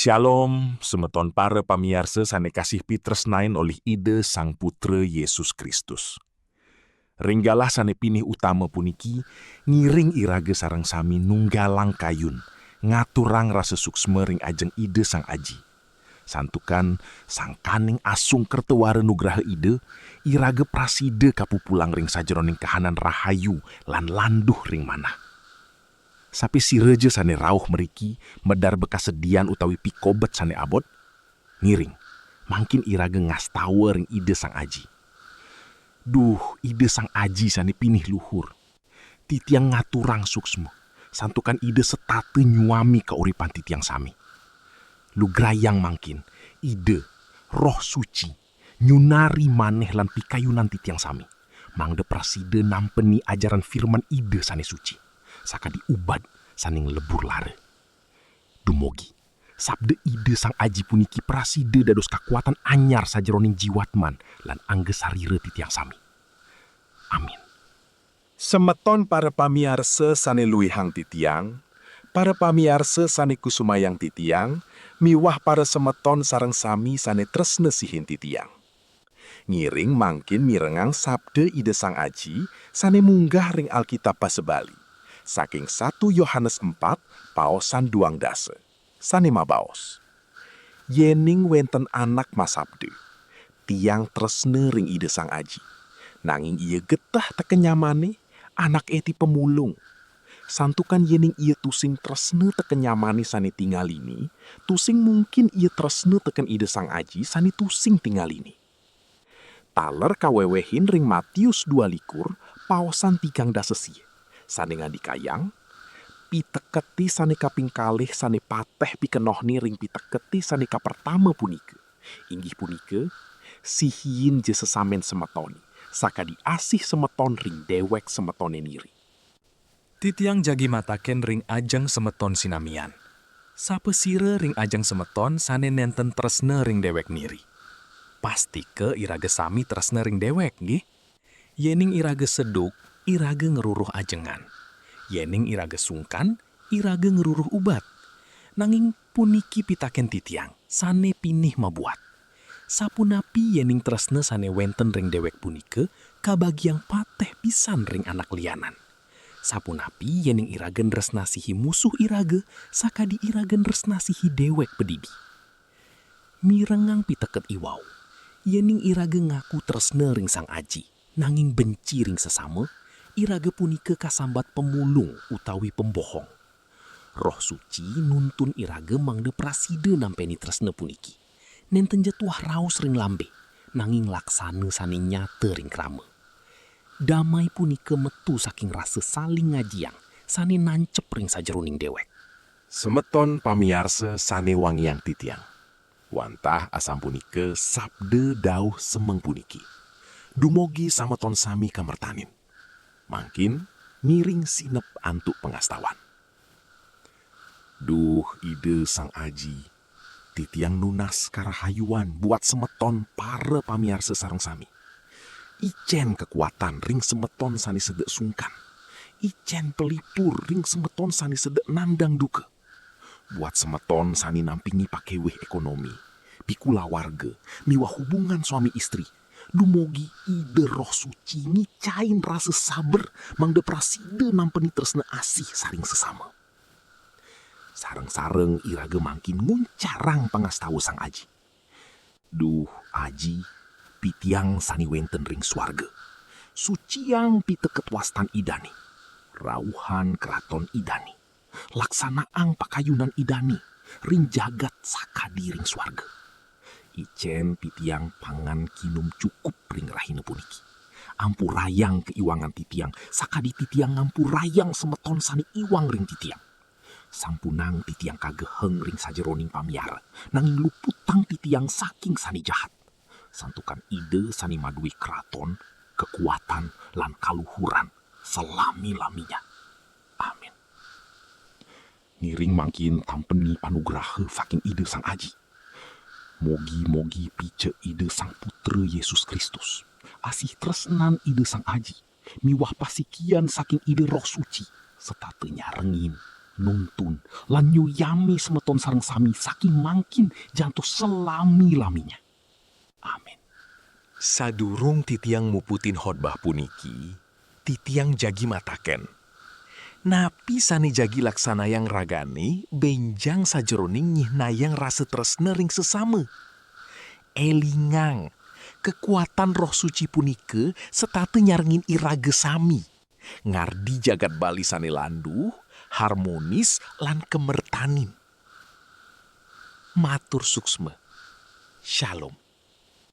Shalom, semeton para pamiarsa sane kasih pitresnain oleh ide Sang Putra Yesus Kristus. Ringgalah sane pinih utama puniki, ngiring irage sareng sami nunggalang kayun, ngaturang rasa suksma ring ajeng ide Sang Aji. Santukan sang kaning asung kertewara nugraha ide, irage praside kapupulang ring sajeroning kahanan rahayu lan landuh ring manah. Sapi si reje sane rauh meriki, medar bekas sedian utawi pikobet sane abot, ngiring, mangkin irage ngastawa ring ide Sang Aji. Duh, ide Sang Aji sane pinih luhur. Titiang ngaturang suksmo, santukan ide setate nyuami kauripan titiang sami. Lu grayang mangkin, ide, roh suci, nyunari maneh lan pikayunan titiang sami. Mangde praside nampeni ajaran firman ide sane suci. Saka diubad saning lebur lare. Dumogi, sabda ide Sang Aji puniki praside dados kakuatan anyar sajeroning jiwatman lan anggesarire titiang sami. Amin. Semeton para pamiarsa sane luihang titiang, para pamiarsa sane kusumayang titiang, miwah para semeton sareng sami sane tresna sihin titiang. Ngiring mangkin mirengang sabda ide Sang Aji sane munggah ring Alkitab pasebali. Saking 1 Yohanes 4, paosan 2 dase. Sane mabaos. Yening wenten anak masabde, tiang tresne ring ide Sang Aji. Nanging ia getah tekenyamane, anak eti pemulung. Santukan yening ia tusing tresne tekenyamane sane tinggal ini, tusing mungkin ia tresne teken ide Sang Aji sane tusing tinggal ini. Taler kawewehin ring Matius 2 likur, paosan 3 dase sie. Sane ngadikayang, piteketi sane kaping kalih sane pateh pikenohni ring piteketi sane kapertama punike. Inggih punike, sihin je sesamen semetoni, saka diasih semeton ring dewek semetone niri. Titiang jagi mataken ring ajang semeton sinamian. Sapa sire ring ajang semeton sane nenten tresna ring dewek niri. Pasti ke irage sami tresna ring dewek, nggih? Yening irage seduk, irage ngeruruh ajengan. Yening irage sungkan, irage ngeruruh ubat. Nanging puniki pitaken titiang, sane pinih mabuat. Sapunapi yening tresna sane wenten ring dewek punike, kabagiang pateh pisan ring anak lianan. Sapunapi yening irage resnasihi musuh irage, saka di irage resnasihi dewek pedidi. Mirengang piteket iwau, yening irage ngaku tresna ring Sang Aji, nanging benci ring sesama, irage punike kasambat pemulung utawi pembohong. Roh suci nuntun irage mangde praside nampeni tresna puniki. Nenten jatuh raos ring lambe, nanging laksana sane nyata ring krama. Damai punike metu saking rasa saling ngajiang, sane nancep ring sajeroning dewek. Semeton pamiarsa sane wangiang titiang. Wantah asam punike sabde dauh semeng puniki. Dumogi sameton sami kamertanin. Mangkin miring sinep antuk pengastawan. Duh, ide Sang Aji, titiang nunas karahayuan buat semeton para pamiarsa sareng sami. Icen kekuatan ring semeton sani sedek sungkan. Icen pelipur ring semeton sani sedek nandang duka. Buat semeton sani nampingi pakeweh ekonomi, pikula warga, miwah hubungan suami istri. Dumogi ide roh suci ngicain rasa sabar mangde praside nampeni tresna asih saring sesama. Sareng-sareng irage mangkin nguncarang pangastawa Sang Aji. Duh, Aji, pitiang sani wenten ring swarga. Suciang piteket wastan idani. Rauhan keraton idani. Laksanaang pakayunan idani. Ring jagat sakadi ring swarga. Icen pitiang pangan kinum cukup ring rahina puniki. Ampurayang keiwangan titiang, sakadi titiang ngampurayang semeton sani iwang ring titiang. Sampunang titiang kageheng ring sajeroning pamiara, nanging luputang titiang saking sani jahat. Santukan ide sani madui keraton, kekuatan, lan kaluhuran selami-laminya. Amin. Ngiring mangkin tampeni panugraha saking ide Sang Aji. Mogi-mogi pice ide Sang Putra Yesus Kristus. Asih tresnan ide Sang Aji. Miwah pasikian saking ide roh suci. Setatenya rengin, nuntun lan nyuyami semeton sareng sami saking mangkin jantos selami-laminya. Amin. Sadurung titiang muputin khotbah puniki, titiang jagi mataken. Napi sane jagi laksana yang ragane, benjang sajeroning nyihnayang rasa tresna ring sesame. Elingang, kekuatan roh suci punike setate nyarengin irage sami. Ngardi jagat bali sane landuh, harmonis lan kemertanin. Matur suksma. Shalom.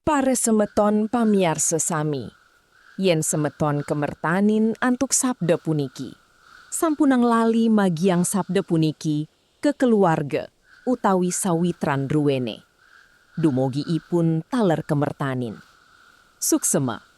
Para semeton pamiarsa sami, yen semeton kemertanin antuk sabda puniki. Sampunang lali magiang sabda puniki ke keluarga utawi sawitran ruwene. Dumogi ipun taler kemertanin. Suksema.